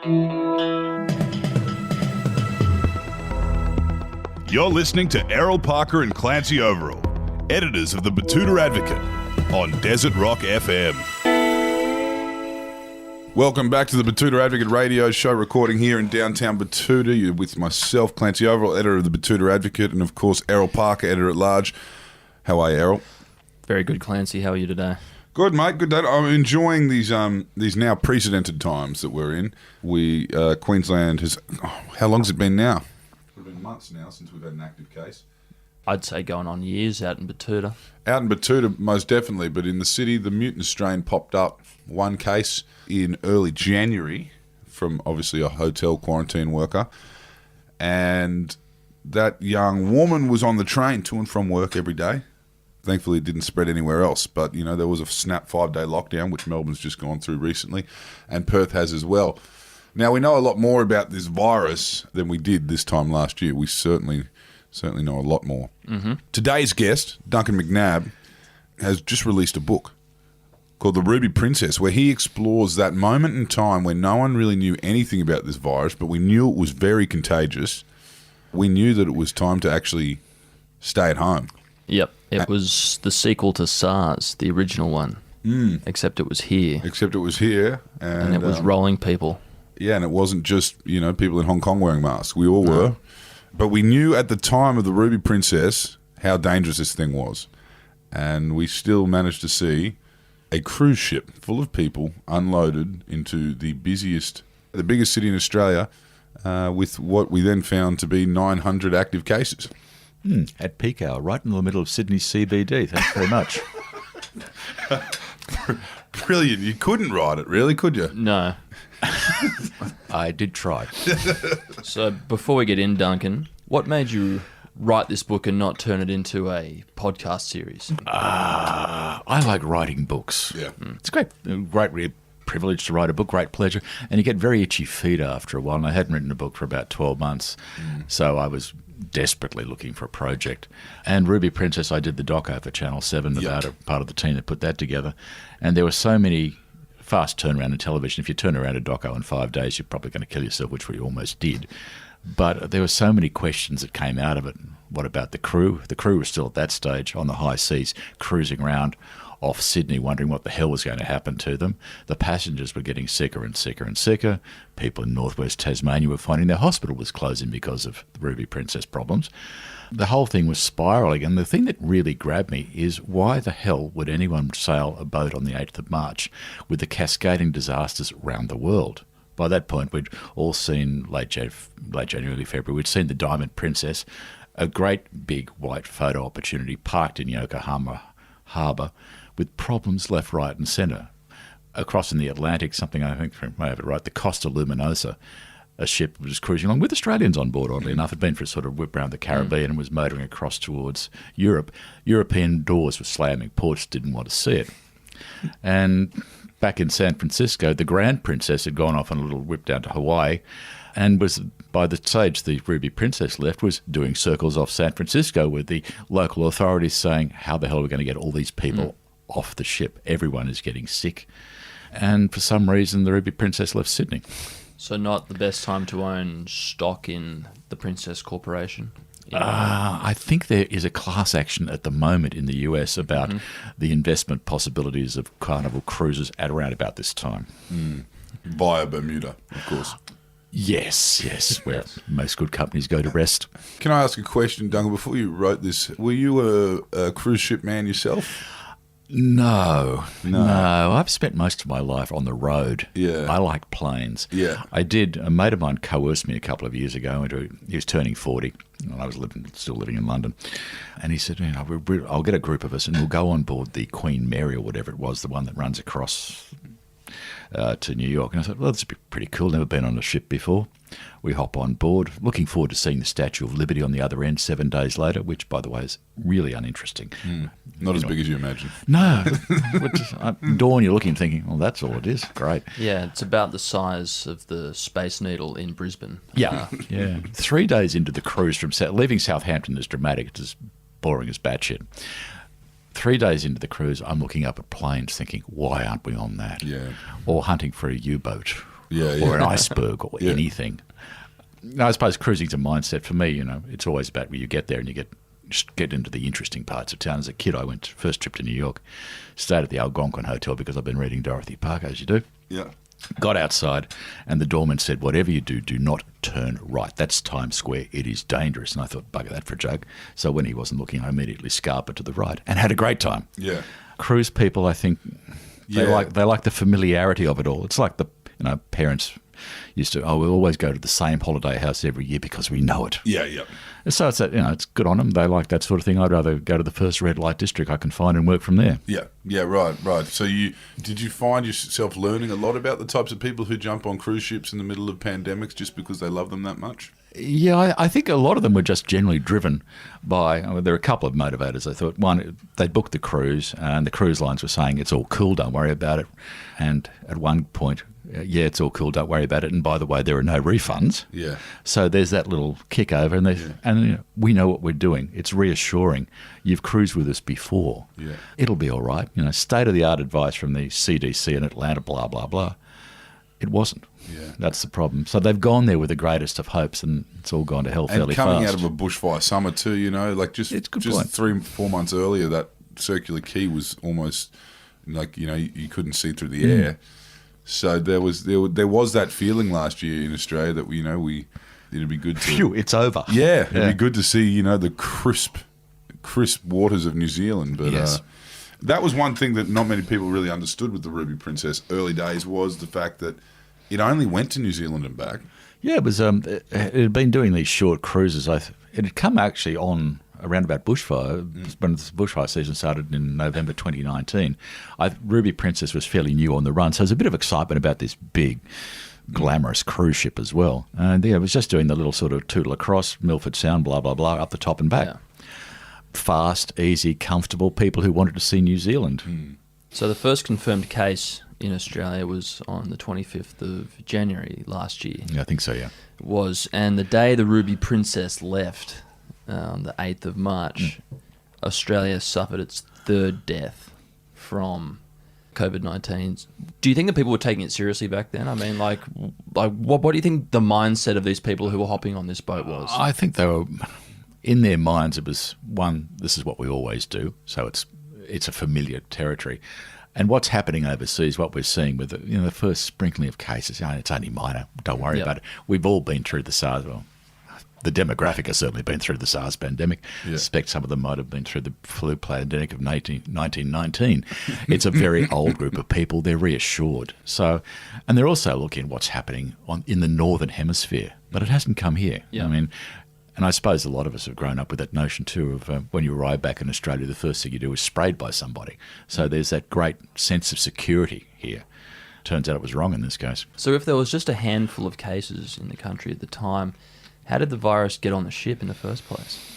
You're listening to Errol Parker and Clancy Overall, editors of the Batuta Advocate, on Desert Rock FM. Welcome back to the Batuta Advocate radio show, recording here in downtown Batuta. You're with myself, Clancy Overall, editor of the Batuta Advocate, and of course, Errol Parker, editor at large. How are you, Errol? Very good, Clancy. How are you today? Good, mate. Good day. I'm enjoying these now precedented times that we're in. Queensland has... how long's it been now? It's been months now since we've had an active case. I'd say going on years out in Batuta. Out in Batuta, most definitely. But in the city, the mutant strain popped up. One case in early January from obviously a hotel quarantine worker. And that young woman was on the train to and from work every day. Thankfully, it didn't spread anywhere else. But, you know, there was a snap 5-day lockdown, which Melbourne's just gone through recently, and Perth has as well. Now, we know a lot more about this virus than we did this time last year. We certainly know a lot more. Mm-hmm. Today's guest, Duncan McNab, has just released a book called The Ruby Princess, where he explores that moment in time when no one really knew anything about this virus, but we knew it was very contagious. We knew that it was time to actually stay at home. Yep. It was the sequel to SARS, the original one, except it was here. And it was rolling people. Yeah, and it wasn't just, you know, people in Hong Kong wearing masks. We all were. But we knew at the time of the Ruby Princess how dangerous this thing was. And we still managed to see a cruise ship full of people unloaded into the biggest city in Australia with what we then found to be 900 active cases. At peak hour, right in the middle of Sydney CBD. Thanks very much. Brilliant. You couldn't write it, really, could you? No. I did try. So before we get in, Duncan, what made you write this book and not turn it into a podcast series? I like writing books. Yeah. It's great privilege to write a book, great pleasure. And you get very itchy feet after a while. And I hadn't written a book for about 12 months. So I was desperately looking for a project. And Ruby Princess, I did the doco for Channel 7 about it, part of the team that put that together. And there were so many fast turnaround in television. If you turn around a doco in 5 days, you're probably going to kill yourself, which we almost did. But there were so many questions that came out of it. What about the crew? The crew was still at that stage on the high seas, cruising around off Sydney, wondering what the hell was going to happen to them. The passengers were getting sicker and sicker and sicker. People in northwest Tasmania were finding their hospital was closing because of the Ruby Princess problems. The whole thing was spiralling, and the thing that really grabbed me is why the hell would anyone sail a boat on the 8th of March with the cascading disasters around the world? By that point, we'd all seen late January, early February, we'd seen the Diamond Princess, a great big white photo opportunity parked in Yokohama Harbour with problems left, right and centre. Across in the Atlantic, something I think, I may have it right, the Costa Luminosa, a ship was cruising along with Australians on board, oddly enough. It had been for a sort of whip around the Caribbean and was motoring across towards Europe. European doors were slamming. Ports didn't want to see it. And back in San Francisco, the Grand Princess had gone off on a little whip down to Hawaii and was, by the stage the Ruby Princess left, was doing circles off San Francisco with the local authorities saying, how the hell are we going to get all these people off the ship? Everyone is getting sick. And for some reason, the Ruby Princess left Sydney. So not the best time to own stock in the Princess Corporation? I think there is a class action at the moment in the US about the investment possibilities of Carnival cruises at around about this time. Via Bermuda, of course. Yes, where most good companies go to rest. Can I ask a question, Duncan? Before you wrote this, were you a cruise ship man yourself? No. I've spent most of my life on the road. Yeah. I like planes. Yeah. I did. A mate of mine coerced me a couple of years ago. He was turning 40, and I was still living in London. And he said, I'll get a group of us, and we'll go on board the Queen Mary or whatever it was, the one that runs across to New York. And I thought, well, this would be pretty cool. Never been on a ship before. We hop on board, looking forward to seeing the Statue of Liberty on the other end 7 days later, which, by the way, is really uninteresting. Not as big as you imagine. No. Dawn, you're looking thinking, well, that's all it is. Great. Yeah, it's about the size of the Space Needle in Brisbane. Yeah. 3 days into the cruise from leaving Southampton is dramatic. It's as boring as batshit. 3 days into the cruise, I'm looking up at planes thinking, why aren't we on that? Yeah. Or hunting for a U-boat or an iceberg or anything. I suppose cruising's a mindset for me. It's always about where you get there and you just get into the interesting parts of town. As a kid, I went first trip to New York, stayed at the Algonquin Hotel because I've been reading Dorothy Parker, as you do. Yeah. Got outside, and the doorman said, "Whatever you do, do not turn right. That's Times Square. It is dangerous." And I thought, bugger that for a joke. So when he wasn't looking, I immediately scarpered to the right and had a great time. Yeah. Cruise people, I think, they like the familiarity of it all. It's like parents used to, we'll always go to the same holiday house every year because we know it. Yeah, yeah. So it's it's good on them. They like that sort of thing. I'd rather go to the first red light district I can find and work from there. Yeah, right. So did you find yourself learning a lot about the types of people who jump on cruise ships in the middle of pandemics just because they love them that much? Yeah, I think a lot of them were just generally driven by, there are a couple of motivators. I thought, one, they booked the cruise and the cruise lines were saying, it's all cool, don't worry about it. And at one point, it's all cool, don't worry about it. And by the way, there are no refunds. Yeah. So there's that little kick over and we know what we're doing. It's reassuring. You've cruised with us before. Yeah. It'll be all right. State-of-the-art advice from the CDC in Atlanta, blah, blah, blah. It wasn't. Yeah. That's the problem. So they've gone there with the greatest of hopes and it's all gone to hell fairly fast. And coming out of a bushfire summer too, just 3-4 months earlier, that Circular Quay was almost like, you couldn't see through the air. So there was that feeling last year in Australia that it'd be good to... Phew, it's over. Yeah, it'd be good to see, the crisp waters of New Zealand. But yes. That was one thing that not many people really understood with the Ruby Princess early days was the fact that it only went to New Zealand and back. Yeah, it was. It had been doing these short cruises. It had come actually on around about bushfire when the bushfire season started in November 2019. Ruby Princess was fairly new on the run, so there's a bit of excitement about this big, glamorous cruise ship as well. And it was just doing the little sort of Toodle across, Milford Sound, blah blah blah, up the top and back. Yeah. Fast, easy, comfortable, people who wanted to see New Zealand. So the first confirmed case in Australia was on the 25th of January last year. Yeah, I think so, yeah. It was, and the day the Ruby Princess left, the 8th of March, Australia suffered its third death from COVID-19. Do you think that people were taking it seriously back then? I mean, what do you think the mindset of these people who were hopping on this boat was? I think they were... In their minds, it was, one, this is what we always do, so it's a familiar territory. And what's happening overseas, what we're seeing with the first sprinkling of cases, it's only minor, don't worry about it. We've all been through the SARS, the demographic has certainly been through the SARS pandemic. I suspect some of them might have been through the flu pandemic of 1919. It's a very old group of people. They're reassured. So, and they're also looking at what's happening in the Northern Hemisphere, but it hasn't come here. Yeah. I mean... And I suppose a lot of us have grown up with that notion too of when you arrive back in Australia, the first thing you do is sprayed by somebody. So there's that great sense of security here. Turns out it was wrong in this case. So if there was just a handful of cases in the country at the time, how did the virus get on the ship in the first place?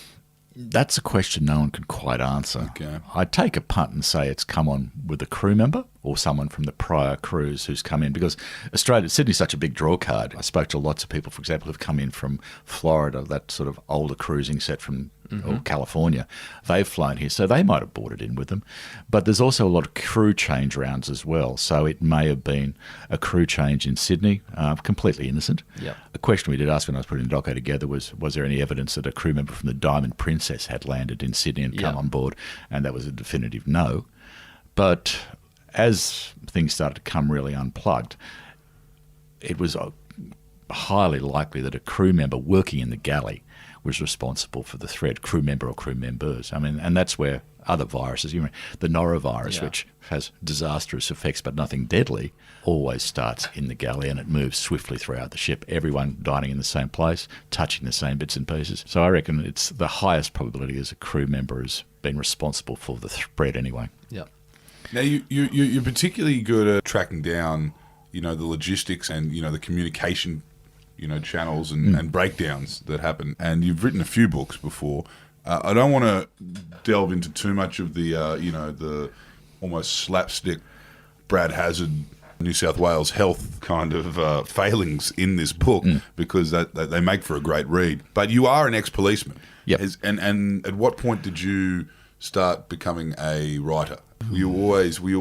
That's a question no one can quite answer. Okay. I'd take a punt and say it's come on with a crew member or someone from the prior cruise who's come in, because Sydney's such a big draw card. I spoke to lots of people, for example, who've come in from Florida, that sort of older cruising set from or California. They've flown here, so they might have brought it in with them. But there's also a lot of crew change rounds as well, so it may have been a crew change in Sydney, completely innocent. Yep. A question we did ask when I was putting the doco together was there any evidence that a crew member from the Diamond Princess had landed in Sydney and come on board? And that was a definitive no. But as things started to come really unplugged, it was highly likely that a crew member working in the galley was responsible for the threat, crew member or crew members. I mean, and that's where other viruses, the norovirus, which has disastrous effects but nothing deadly, always starts in the galley and it moves swiftly throughout the ship. Everyone dining in the same place, touching the same bits and pieces. So I reckon it's the highest probability is a crew member has been responsible for the spread anyway. Yeah. Now, you're particularly good at tracking down, the logistics and, the communication, channels and breakdowns that happen. And you've written a few books before. I don't want to delve into too much of the, the almost slapstick Brad Hazard, New South Wales health kind of failings in this book because they make for a great read. But you are an ex-policeman. Yep. And at what point did you start becoming a writer Were you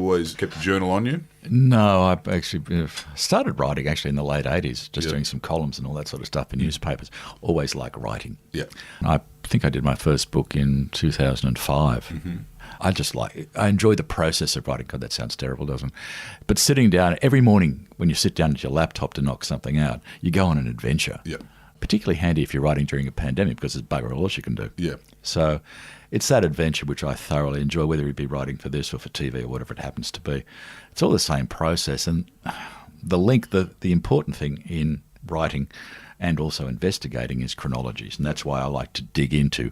always kept a journal on you? No, I actually started writing actually in the late 80s, just doing some columns and all that sort of stuff in newspapers. Always like writing. Yeah. I think I did my first book in 2005. Mm-hmm. I enjoy the process of writing. God, that sounds terrible, doesn't it? But sitting down every morning when you sit down at your laptop to knock something out, you go on an adventure. Yeah. Particularly handy if you're writing during a pandemic because there's bugger all else you can do. Yeah. So it's that adventure which I thoroughly enjoy, whether it be writing for this or for TV or whatever it happens to be. It's all the same process. And the important thing in writing and also investigating is chronologies. And that's why I like to dig into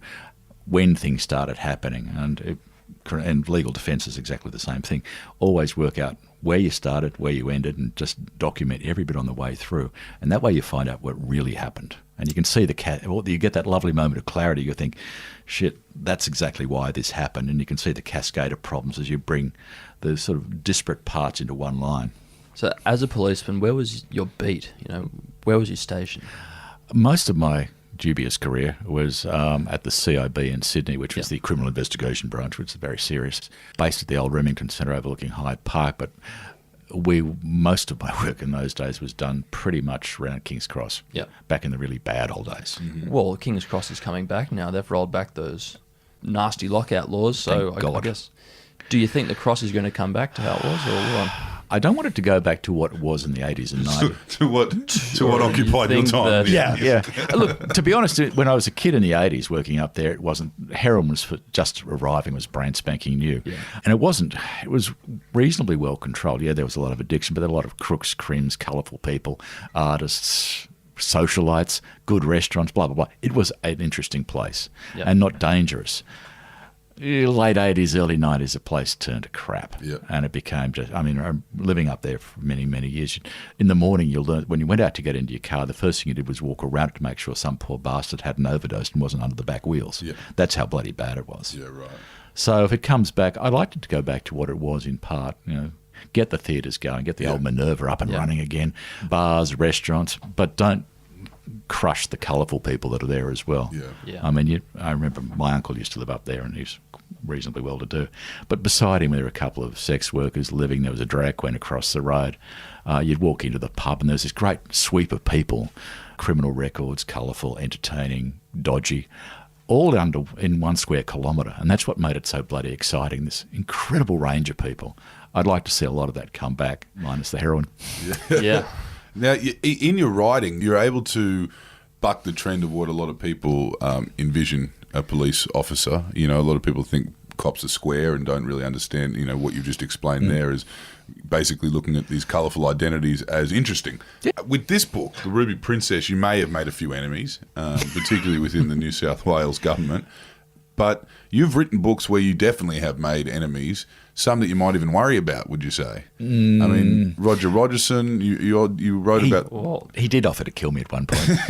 when things started happening. And legal defence is exactly the same thing. Always work out where you started, where you ended, and just document every bit on the way through. And that way you find out what really happened. And you can see you get that lovely moment of clarity. You think, shit, that's exactly why this happened. And you can see the cascade of problems as you bring the sort of disparate parts into one line. So as a policeman, where was your beat? Where was your station? Most of my dubious career was at the CIB in Sydney, which was the Criminal Investigation Branch, which is very serious, based at the old Remington Centre overlooking Hyde Park. But most of my work in those days was done pretty much around King's Cross, back in the really bad old days. Mm-hmm. Well, King's Cross is coming back now. They've rolled back those nasty lockout laws. So I guess, do you think the Cross is going to come back to how it was, or what? I don't want it to go back to what it was in the 80s and 90s. to what occupied your time. Yeah. Look, to be honest, when I was a kid in the 80s working up there, heroin was just arriving, was brand spanking new. Yeah. And it was reasonably well controlled. Yeah, there was a lot of addiction, but there were a lot of crooks, crims, colourful people, artists, socialites, good restaurants, blah, blah, blah. It was an interesting place and not dangerous. Late 80s, early 90s, the place turned to crap. Yep. And it became I'm living up there for many, many years. In the morning, you'll learn, when you went out to get into your car, the first thing you did was walk around to make sure some poor bastard hadn't overdosed and wasn't under the back wheels. Yep. That's how bloody bad it was. Yeah, right. So if it comes back, I'd like it to go back to what it was in part, get the theatres going, get the old Minerva up and running again, bars, restaurants, but don't crush the colourful people that are there as well. Yeah. I remember my uncle used to live up there and he's reasonably well to do. But beside him there were a couple of sex workers living. There was a drag queen across the road. You'd walk into the pub and there was this great sweep of people, criminal records, colourful, entertaining, dodgy, all in 1 square kilometre. And that's what made it so bloody exciting, this incredible range of people. I'd like to see a lot of that come back, minus the heroin. Yeah. Now, in your writing, you're able to buck the trend of what a lot of people envision a police officer. A lot of people think cops are square and don't really understand, what you've just explained there is basically looking at these colourful identities as interesting. Yeah. With this book, The Ruby Princess, you may have made a few enemies, particularly within the New South Wales government. But you've written books where you definitely have made enemies, some that you might even worry about, would you say? Roger Rogerson, you wrote about... Well, he did offer to kill me at one point.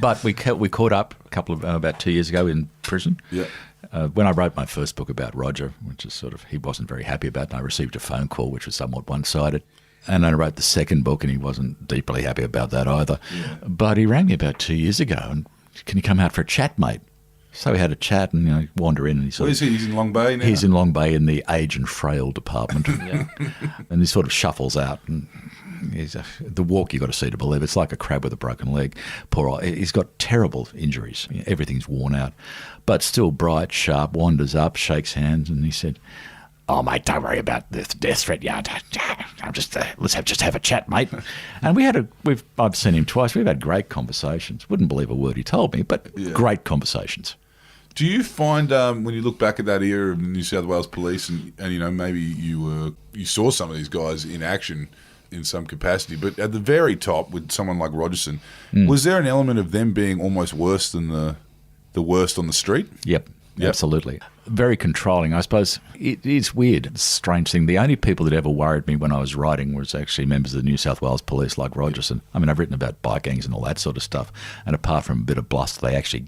But we caught up about 2 years ago in prison. Yeah. When I wrote my first book about Roger, which is he wasn't very happy about, and I received a phone call which was somewhat one-sided. And I wrote the second book and he wasn't deeply happy about that either. Yeah. But he rang me about 2 years ago and, can you come out for a chat, mate? So we had a chat and wander in and Where is he? He's in Long Bay now? He's in Long Bay in the age and frail department. And he sort of shuffles out and the walk you got to see to believe. It's like a crab with a broken leg. Poor old, he's got terrible injuries. Everything's worn out. But still bright, sharp, wanders up, shakes hands and he said, "Oh, mate, don't worry about the death threat. I'm just let's have a chat, mate." And I've seen him twice. We've had great conversations. Wouldn't believe a word he told me, but great conversations. Do you find when you look back at that era of the New South Wales Police, and maybe you saw some of these guys in action in some capacity, but at the very top with someone like Rogerson, was there an element of them being almost worse than the worst on the street? Yep. Absolutely. Very controlling. I suppose it is weird. It's a strange thing. The only people that ever worried me when I was writing was actually members of the New South Wales Police like Rogerson. I've written about bike gangs and all that sort of stuff. And apart from a bit of bluster, they actually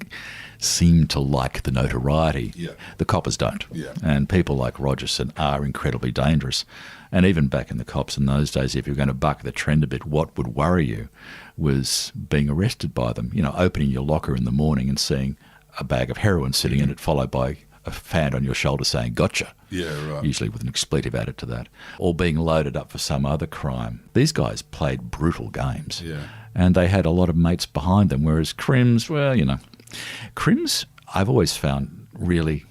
seem to like the notoriety. Yeah. The coppers don't. Yeah. And people like Rogerson are incredibly dangerous. And even back in the cops in those days, if you're going to buck the trend a bit, what would worry you was being arrested by them. Opening your locker in the morning and seeing a bag of heroin sitting in it, followed by a fan on your shoulder saying "gotcha." Yeah, right. Usually with an expletive added to that, or being loaded up for some other crime. These guys played brutal games, and they had a lot of mates behind them. Whereas Crims, well, Crims I've always found really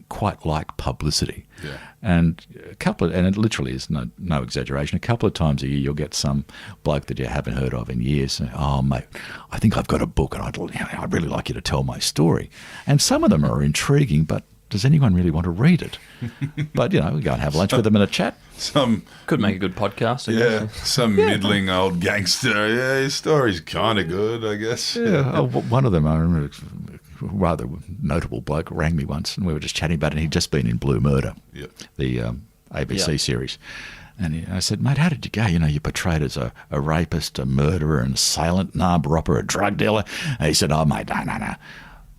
quite like publicity. Yeah. And and it literally is no exaggeration, a couple of times a year you'll get some bloke that you haven't heard of in years. Oh, mate, I think I've got a book and I'd really like you to tell my story. And some of them are intriguing, but does anyone really want to read it? But, we go and have lunch with them and a chat. Could make a good podcast. Some middling old gangster. Yeah, his story's kind of good, I guess. Yeah. One of them, I remember, rather notable bloke rang me once and we were just chatting about it, and he'd just been in Blue Murder, the ABC series. And I said, mate, how did you go? You're portrayed as a rapist, a murderer, an assailant, an armed robber, a drug dealer. And he said, oh, mate, no.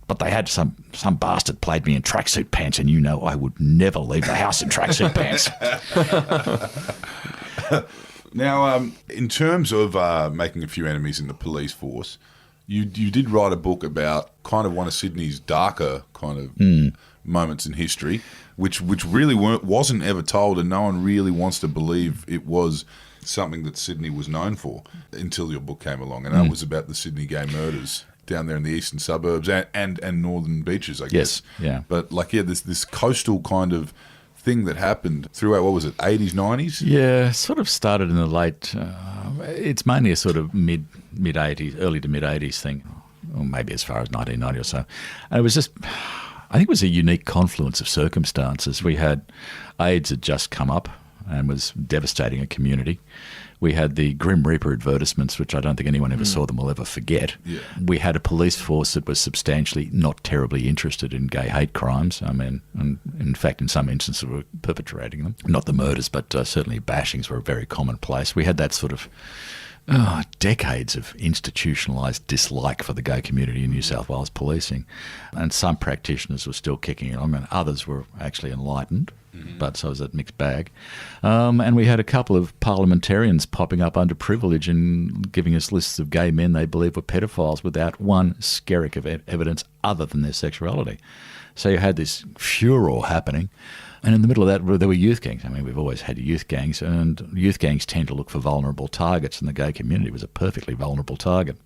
But they had some bastard played me in tracksuit pants, and I would never leave the house in tracksuit pants. Now, in terms of making a few enemies in the police force, you did write a book about kind of one of Sydney's darker kind of moments in history, which really wasn't ever told, and no one really wants to believe it was something that Sydney was known for until your book came along, and that was about the Sydney Gay Murders down there in the eastern suburbs and northern beaches, I guess. Yeah. But this coastal kind of thing that happened throughout, what was it, 80s, 90s? Yeah, sort of started in the late, it's mainly a sort of mid-80s, early to mid-80s thing, or maybe as far as 1990 or so. And it was just, I think it was a unique confluence of circumstances. We had AIDS had just come up and was devastating a community. We had the Grim Reaper advertisements, which I don't think anyone ever saw them will ever forget. Yeah. We had a police force that was substantially not terribly interested in gay hate crimes. I mean, and in fact, in some instances, were perpetrating them. Not the murders, but certainly bashings were very commonplace. We had that sort of decades of institutionalised dislike for the gay community in New South Wales policing. And some practitioners were still kicking along, and others were actually enlightened. But so was that mixed bag. And we had a couple of parliamentarians popping up under privilege and giving us lists of gay men they believed were pedophiles without one skerrick of evidence other than their sexuality. So you had this furor happening. And in the middle of that, there were youth gangs. I mean, we've always had youth gangs, and youth gangs tend to look for vulnerable targets, and the gay community was a perfectly vulnerable target.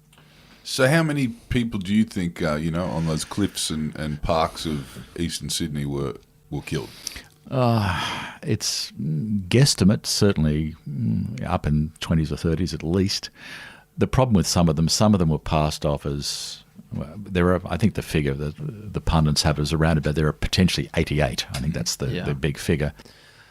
So how many people do you think, on those cliffs and parks of eastern Sydney were killed? It's guesstimate, certainly up in 20s or 30s at least. The problem with some of them were passed off as, I think the figure that the pundits have is around about, there are potentially 88. I think that's the big figure.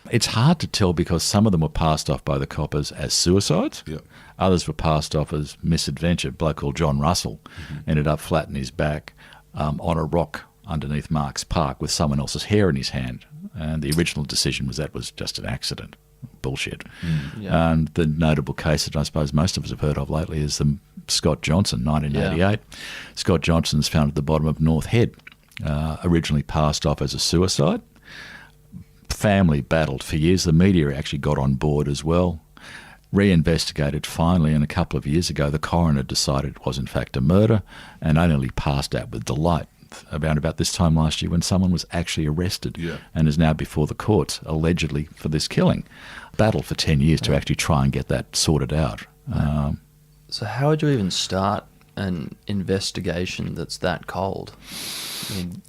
It's hard to tell because some of them were passed off by the coppers as suicides. Yep. Others were passed off as misadventure. A bloke called John Russell ended up flat in his back on a rock underneath Marks Park with someone else's hair in his hand. And the original decision was that was just an accident. Bullshit. And the notable case that I suppose most of us have heard of lately is the Scott Johnson, 1988. Scott Johnson's found at the bottom of North Head, originally passed off as a suicide. Family battled for years. The media actually got on board as well. Reinvestigated finally, and a couple of years ago the coroner decided it was in fact a murder, and only passed out with delight around about this time last year when someone was actually arrested and is now before the courts, allegedly for this killing. Battled for 10 years to actually try and get that sorted out. So how would you even start an investigation that's that cold? I mean,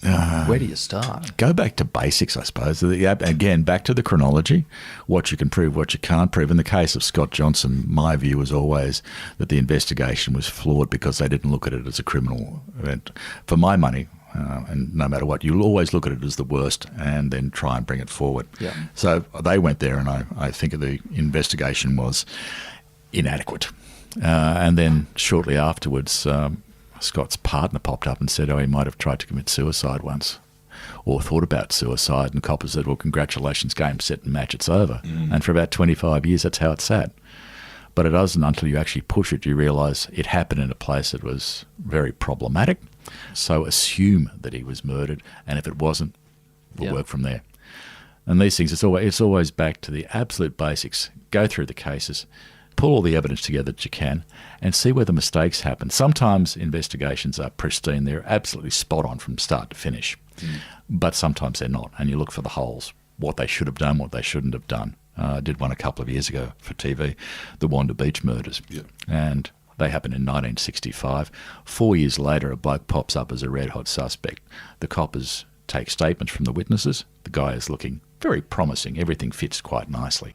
where do you start? Go back to basics, I suppose. Again, back to the chronology, what you can prove, what you can't prove. In the case of Scott Johnson, my view was always that the investigation was flawed because they didn't look at it as a criminal event. For my money, and no matter what, you'll always look at it as the worst and then try and bring it forward. Yeah. So they went there, and I think the investigation was inadequate. And then shortly afterwards, Scott's partner popped up and said, he might have tried to commit suicide once or thought about suicide. And coppers said, well, congratulations, game, set and match, it's over. And for about 25 years, that's how it sat. But it doesn't until you actually push it, you realise it happened in a place that was very problematic. So assume that he was murdered, and if it wasn't, we'll work from there. And these things, it's always back to the absolute basics. Go through the cases, pull all the evidence together that you can and see where the mistakes happen. Sometimes investigations are pristine. They're absolutely spot on from start to finish. But sometimes they're not, and you look for the holes, what they should have done, what they shouldn't have done. I did one a couple of years ago for TV, the Bondi Beach murders. Yeah. And they happened in 1965. 4 years later, a bloke pops up as a red-hot suspect. The coppers take statements from the witnesses. The guy is looking very promising. Everything fits quite nicely.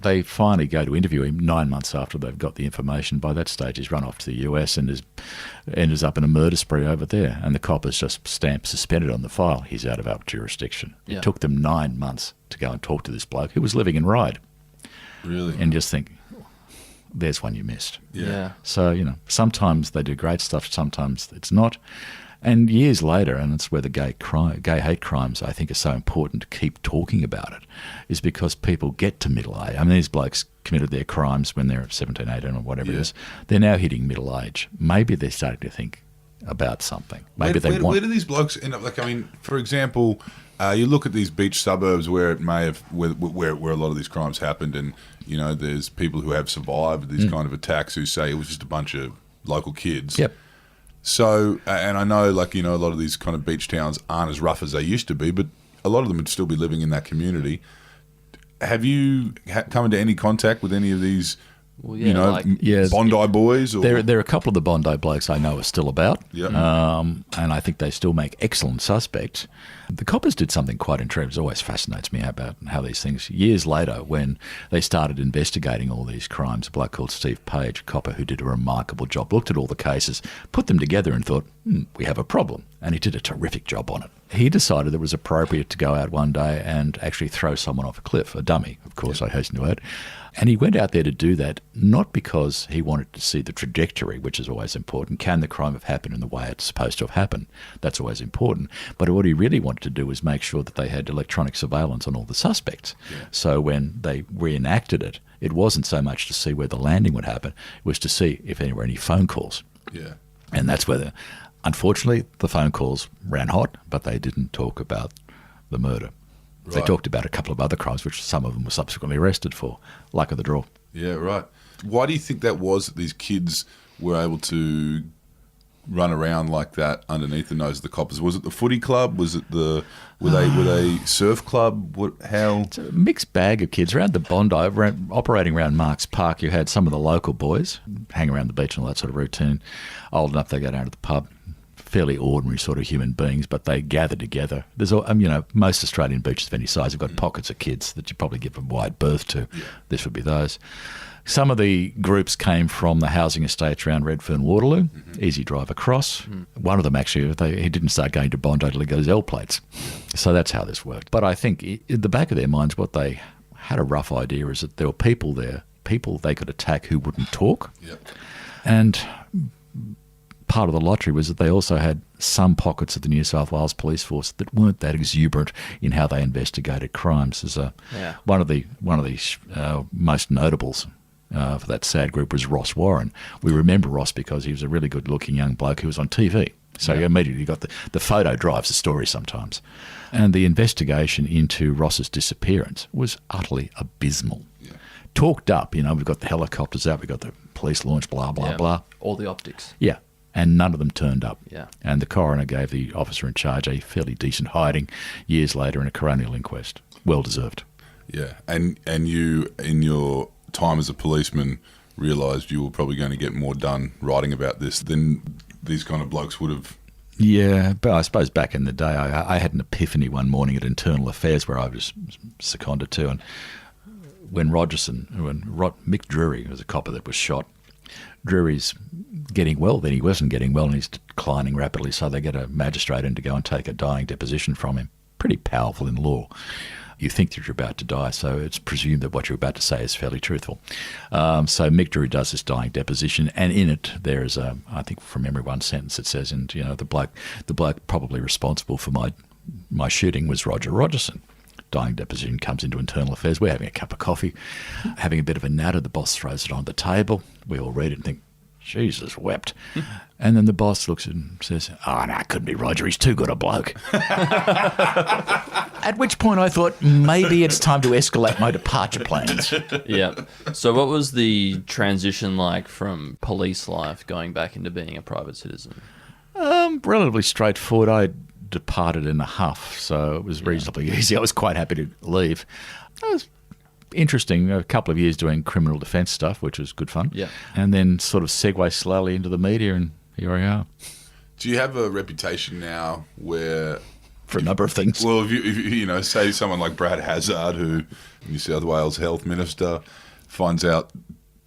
They finally go to interview him 9 months after they've got the information. By that stage, he's run off to the US and ends up in a murder spree over there. And the coppers just stamp suspended on the file. He's out of our jurisdiction. Yeah. It took them 9 months to go and talk to this bloke who was living in Ryde. Really? And just think, there's one you missed. Yeah. So, sometimes they do great stuff, sometimes it's not. And years later, and it's where the gay hate crimes, I think, are so important to keep talking about it, is because people get to middle age. I mean, these blokes committed their crimes when they're 17, 18 or whatever it is. They're now hitting middle age. Maybe they're starting to think about something. Maybe where do these blokes end up? Like, I mean, for example, you look at these beach suburbs where it may have where a lot of these crimes happened, and there's people who have survived these kind of attacks who say it was just a bunch of local kids. Yep. So, and I know, like, a lot of these kind of beach towns aren't as rough as they used to be, but a lot of them would still be living in that community. Have you come into any contact with any of these, Bondi boys? Or? There are a couple of the Bondi blokes I know are still about, Yep. and I think they still make excellent suspects. The coppers did something quite interesting. It always fascinates me about how these things, years later, when they started investigating all these crimes, a bloke called Steve Page, a copper who did a remarkable job, looked at all the cases, put them together and thought, we have a problem. And he did a terrific job on it. He decided it was appropriate to go out one day and actually throw someone off a cliff, a dummy, of course, I hasten to add. And he went out there to do that, not because he wanted to see the trajectory, which is always important. Can the crime have happened in the way it's supposed to have happened? That's always important. But what he really wanted to do was make sure that they had electronic surveillance on all the suspects. Yeah. So when they reenacted it, it wasn't so much to see where the landing would happen, it was to see if there were any phone calls. Yeah. And that's where, unfortunately, the phone calls ran hot, but they didn't talk about the murder. Right. They talked about a couple of other crimes, which some of them were subsequently arrested for. Luck of the draw. Yeah, right. Why do you think that was that these kids were able to run around like that underneath the nose of the coppers? Was it the footy club? Was it were they surf club? How? It's a mixed bag of kids around the Bondi, operating around Marks Park. You had some of the local boys hang around the beach and all that sort of routine. Old enough they go down to the pub. Fairly ordinary sort of human beings, but they gather together. There's, most Australian beaches of any size have got pockets of kids that you probably give a wide berth to. Yeah. This would be those. Some of the groups came from the housing estates around Redfern, Waterloo. Mm-hmm. Easy drive across. One of them actually, he didn't start going to Bondi until he got his L plates. So that's how this worked. But I think in the back of their minds, what they had a rough idea is that there were people there, people they could attack who wouldn't talk. Yep. And part of the lottery was that they also had some pockets of the New South Wales Police Force that weren't that exuberant in how they investigated crimes. As one of the most notables for that sad group was Ross Warren. We remember Ross because he was a really good-looking young bloke who was on TV. So you immediately got the photo drives the story sometimes. And the investigation into Ross's disappearance was utterly abysmal. Yeah. Talked up, we've got the helicopters out, we've got the police launch, blah, blah, blah. All the optics. Yeah. And none of them turned up. Yeah. And the coroner gave the officer in charge a fairly decent hiding years later in a coronial inquest. Well deserved. Yeah. And you, in your time as a policeman, realised you were probably going to get more done writing about this than these kind of blokes would have. Yeah, but I suppose back in the day, I had an epiphany one morning at Internal Affairs where I was seconded to, and when Mick Drury was a copper that was shot, Drury's getting well, then he wasn't getting well and he's declining rapidly, so they get a magistrate in to go and take a dying deposition from him. Pretty powerful in law. You think that you're about to die, so it's presumed that what you're about to say is fairly truthful. So Mick Drury does this dying deposition, and in it there is, I think from memory, one sentence that says, and the bloke probably responsible for my shooting was Roger Rogerson. Dying deposition comes into Internal Affairs. We're having a cup of coffee, having a bit of a natter. The boss throws it on the table. We all read it and think, Jesus wept. And then the boss looks and says, "Oh, no, it couldn't be Roger. He's too good a bloke." At which point I thought, maybe it's time to escalate my departure plans. Yeah. So what was the transition like from police life going back into being a private citizen? Relatively straightforward. I departed in a huff, so it was reasonably easy. I was quite happy to leave. It was interesting, a couple of years doing criminal defence stuff, which was good fun. Yeah. And then sort of segue slowly into the media, and here we are. Do you have a reputation now where... For a number of things. Well, if you know, say someone like Brad Hazzard, who New South Wales Health Minister, finds out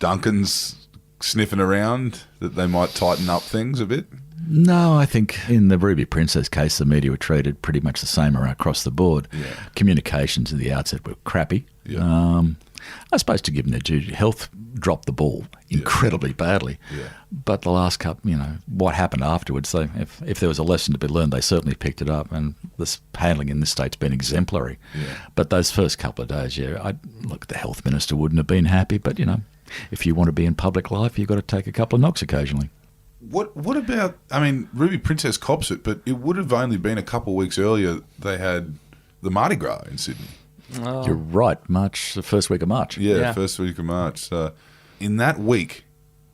Duncan's sniffing around, that they might tighten up things a bit? No, I think in the Ruby Princess case, the media were treated pretty much the same across the board. Yeah. Communications at the outset were crappy. Yeah. I suppose to give them their due, health dropped the ball incredibly badly. Yeah. But the last couple, what happened afterwards, if there was a lesson to be learned, they certainly picked it up. And this handling in this state's been exemplary. Yeah. But those first couple of days, look, the health minister wouldn't have been happy. But, if you want to be in public life, you've got to take a couple of knocks occasionally. What about, Ruby Princess cops it, but it would have only been a couple of weeks earlier they had the Mardi Gras in Sydney. Oh. You're right, the first week of March. Yeah, first week of March. So in that week,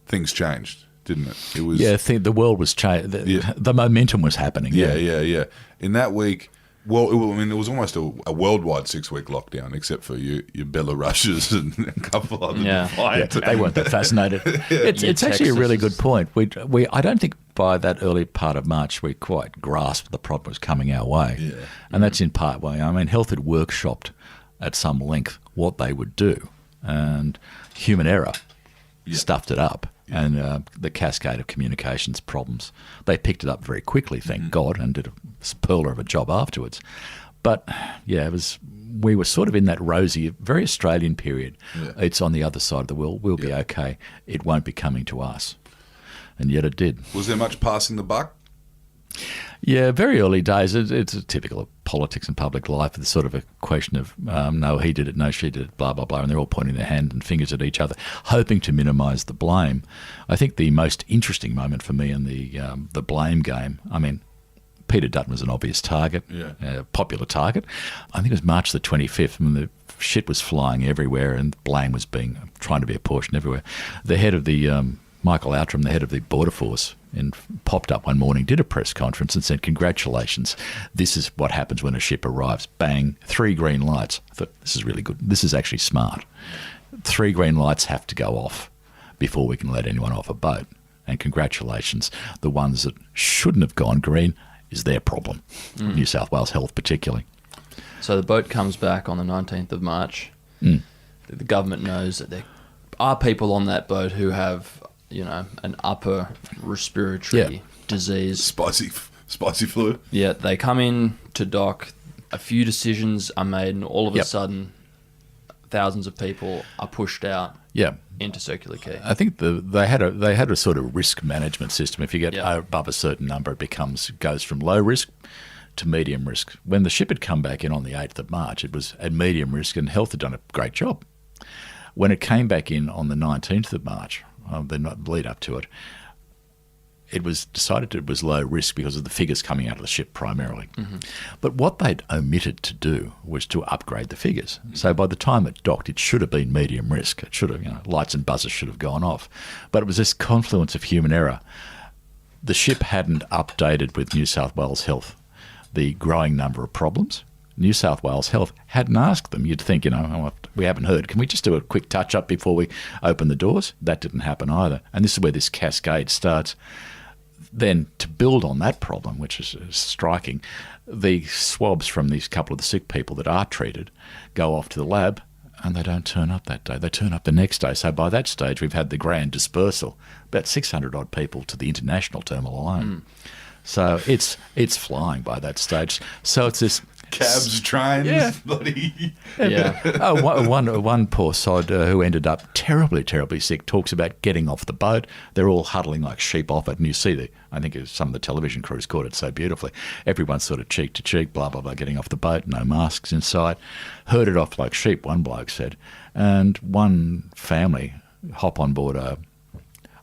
things changed, didn't it? It was the world was changed. The momentum was happening. Yeah. In that week, well, it was almost a worldwide 6-week lockdown, except for your Belarushes and a couple other They weren't that fascinated. It's actually a really good point. I don't think by that early part of March we quite grasped the problem was coming our way, and that's in part why Health had workshopped at some length what they would do, and human error stuffed it up. And the cascade of communications problems. They picked it up very quickly, thank God, and did a pearler of a job afterwards. But, we were sort of in that rosy, very Australian period. Yeah. It's on the other side of the world. We'll be okay. It won't be coming to us. And yet it did. Was there much passing the buck? Yeah, very early days. It's typical of politics and public life. It's sort of a question of, no, he did it, no, she did it, blah, blah, blah. And they're all pointing their hand and fingers at each other, hoping to minimise the blame. I think the most interesting moment for me in the blame game, Peter Dutton was an obvious target, a popular target. I think it was March the 25th, when the shit was flying everywhere and blame was trying to be apportioned everywhere. The head of the... Michael Outram, the head of the Border Force, popped up one morning, did a press conference and said, "Congratulations, this is what happens when a ship arrives. Bang, 3 green lights." I thought, this is really good. This is actually smart. 3 green lights have to go off before we can let anyone off a boat. And congratulations, the ones that shouldn't have gone green is their problem, New South Wales Health particularly. So the boat comes back on the 19th of March. The government knows that there are people on that boat who have... an upper respiratory disease. Spicy flu. Yeah, they come in to dock, a few decisions are made, and all of a sudden, thousands of people are pushed out into Circular Quay. I think they had a sort of risk management system. If you get above a certain number, it goes from low risk to medium risk. When the ship had come back in on the 8th of March, it was at medium risk, and Health had done a great job. When it came back in on the 19th of March, the lead up to it, it was decided it was low risk because of the figures coming out of the ship primarily. But what they'd omitted to do was to upgrade the figures. So by the time it docked, it should have been medium risk. It should have, lights and buzzers should have gone off. But it was this confluence of human error. The ship hadn't updated with New South Wales Health the growing number of problems. New South Wales Health hadn't asked them. You'd think, we haven't heard. Can we just do a quick touch-up before we open the doors? That didn't happen either. And this is where this cascade starts. Then to build on that problem, which is striking, the swabs from these couple of the sick people that are treated go off to the lab, and they don't turn up that day. They turn up the next day. So by that stage, we've had the grand dispersal, about 600-odd people to the international terminal alone. So it's flying by that stage. So it's this... Cabs, trains, bloody... One poor sod who ended up terribly, terribly sick talks about getting off the boat. They're all huddling like sheep off it. And you see, I think some of the television crews caught it so beautifully. Everyone's sort of cheek to cheek, blah, blah, blah, getting off the boat, no masks inside. Herded off like sheep, one bloke said. And one family hop on board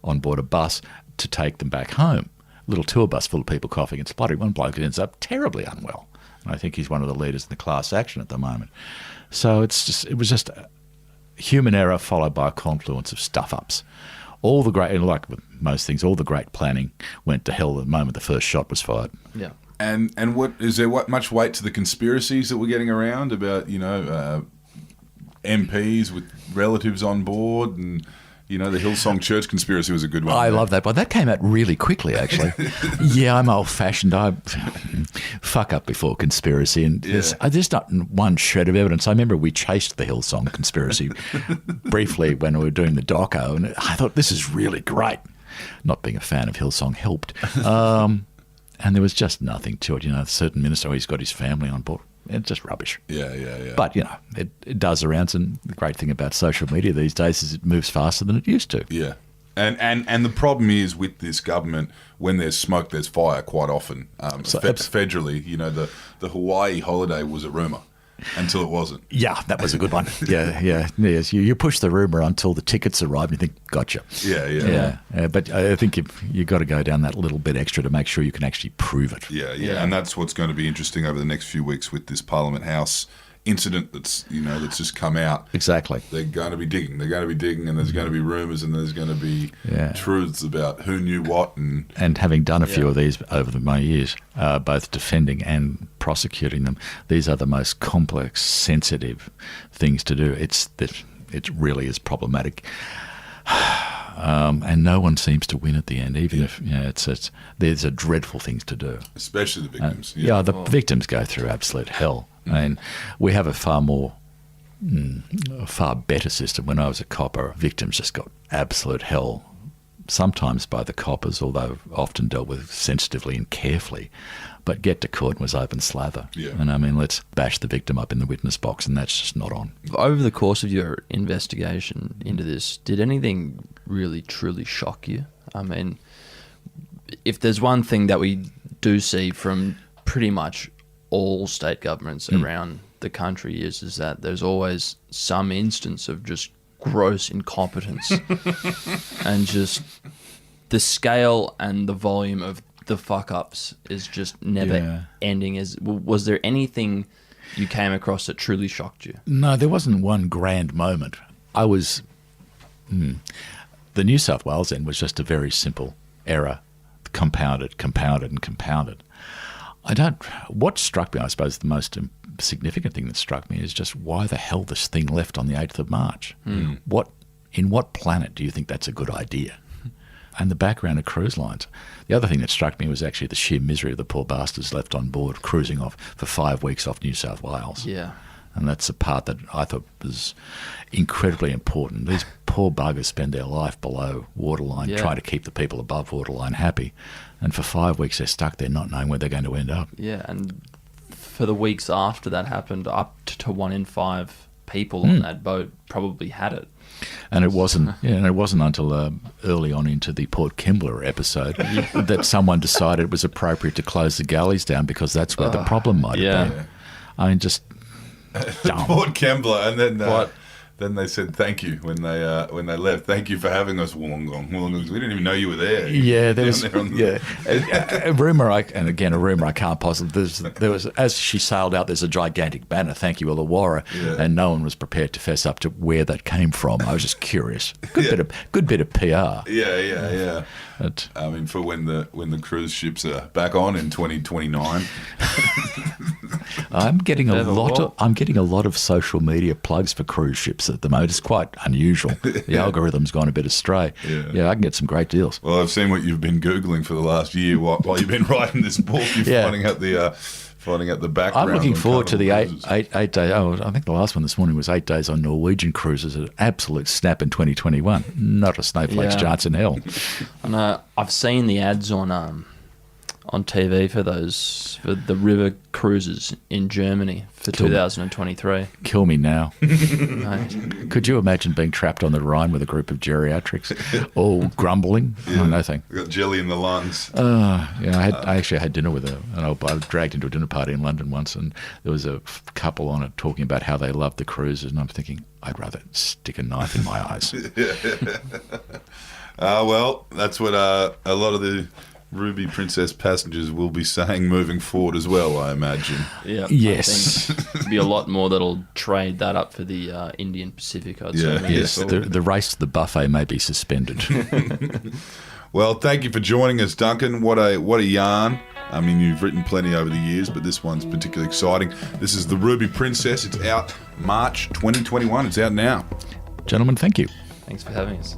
on board a bus to take them back home. A little tour bus full of people coughing and spluttering. One bloke ends up terribly unwell. And I think he's one of the leaders in the class action at the moment. So it was just human error followed by a confluence of stuff-ups. All the great, and like with most things, all the great planning went to hell the moment the first shot was fired. Yeah. And what is there much weight to the conspiracies that we're getting around about, MPs with relatives on board, and the Hillsong Church conspiracy was a good one. I love that one. That came out really quickly, actually. Yeah, I'm old-fashioned. I fuck up before conspiracy, and there's not one shred of evidence. I remember we chased the Hillsong conspiracy briefly when we were doing the doco, and I thought, this is really great. Not being a fan of Hillsong helped. And there was just nothing to it. A certain minister, he's got his family on board. It's just rubbish. Yeah. But, it does around. And the great thing about social media these days is it moves faster than it used to. Yeah. And the problem is with this government, when there's smoke, there's fire quite often. Federally, the Hawaii holiday was a rumour until it wasn't. Yeah, that was a good one. Yeah. Yes, you push the rumour until the tickets arrive and you think, gotcha. Yeah. But I think you've got to go down that little bit extra to make sure you can actually prove it. Yeah. And that's what's going to be interesting over the next few weeks with this Parliament House incident that's just come out. Exactly. They're going to be digging, and there's going to be rumours, and there's going to be truths about who knew what. And having done a few of these over my years, both defending and prosecuting them, these are the most complex, sensitive things to do. It really is problematic. And no one seems to win at the end, even if there's a dreadful things to do. Especially the victims. The victims go through absolute hell. And we have a far better system. When I was a copper, victims just got absolute hell, sometimes by the coppers, although often dealt with sensitively and carefully. But get to court and was open slather. Yeah. And let's bash the victim up in the witness box, and that's just not on. Over the course of your investigation into this, did anything really truly shock you? If there's one thing that we do see from pretty much all state governments around the country is that there's always some instance of just gross incompetence and just the scale and the volume of the fuck-ups is just never ending. Was there anything you came across that truly shocked you? No, there wasn't one grand moment. The New South Wales end was just a very simple error, compounded. What struck me, I suppose, the most significant thing that struck me is just why the hell this thing left on the 8th of March. In what planet do you think that's a good idea? And the background of cruise lines. The other thing that struck me was actually the sheer misery of the poor bastards left on board, cruising off for 5 weeks off New South Wales. Yeah. And that's a part that I thought was incredibly important. These poor buggers spend their life below waterline, trying to keep the people above waterline happy. And for 5 weeks they're stuck there not knowing where they're going to end up. Yeah, and for the weeks after that happened, up to 1 in 5 people on that boat probably had it. And it wasn't until early on into the Port Kembla episode that someone decided it was appropriate to close the galleys down because that's where the problem might have been. I mean, just Port Kembla, and then then they said thank you when they left. Thank you for having us, Wollongong. We didn't even know you were there. Yeah, there was a rumour. A rumour I can't possibly. There was as she sailed out. There's a gigantic banner. Thank you, Illawarra, and no one was prepared to fess up to where that came from. I was just curious. Good bit of PR. Yeah. I mean, for when the cruise ships are back on in 2029. I'm getting a lot of social media plugs for cruise ships at the moment. It's quite unusual. The algorithm's gone a bit astray. Yeah, I can get some great deals. Well, I've seen what you've been Googling for the last year while you've been writing this book. You're finding out the background. I'm looking forward to the eight day. Oh, I think the last one this morning was 8 days on Norwegian cruises. An absolute snap in 2021. Not a snowflake's chance in hell. And I've seen the ads on TV for the river cruises in Germany for 2023. Kill me now. Could you imagine being trapped on the Rhine with a group of geriatrics all grumbling? Oh, no thank. Got jelly in the lungs. I actually had dinner with I was dragged into a dinner party in London once, and there was a couple on it talking about how they loved the cruises, and I'm thinking, I'd rather stick a knife in my eyes. Well, that's what a lot of the Ruby Princess passengers will be saying moving forward as well, I imagine. Yeah. Yes. I think there'll be a lot more that'll trade that up for the Indian Pacific, I'd Yeah. say. Yes, the race to the buffet may be suspended. Well, thank you for joining us, Duncan. What a yarn. I mean, you've written plenty over the years, but this one's particularly exciting. This is The Ruby Princess. It's out March 2021. It's out now. Gentlemen, thank you. Thanks for having us.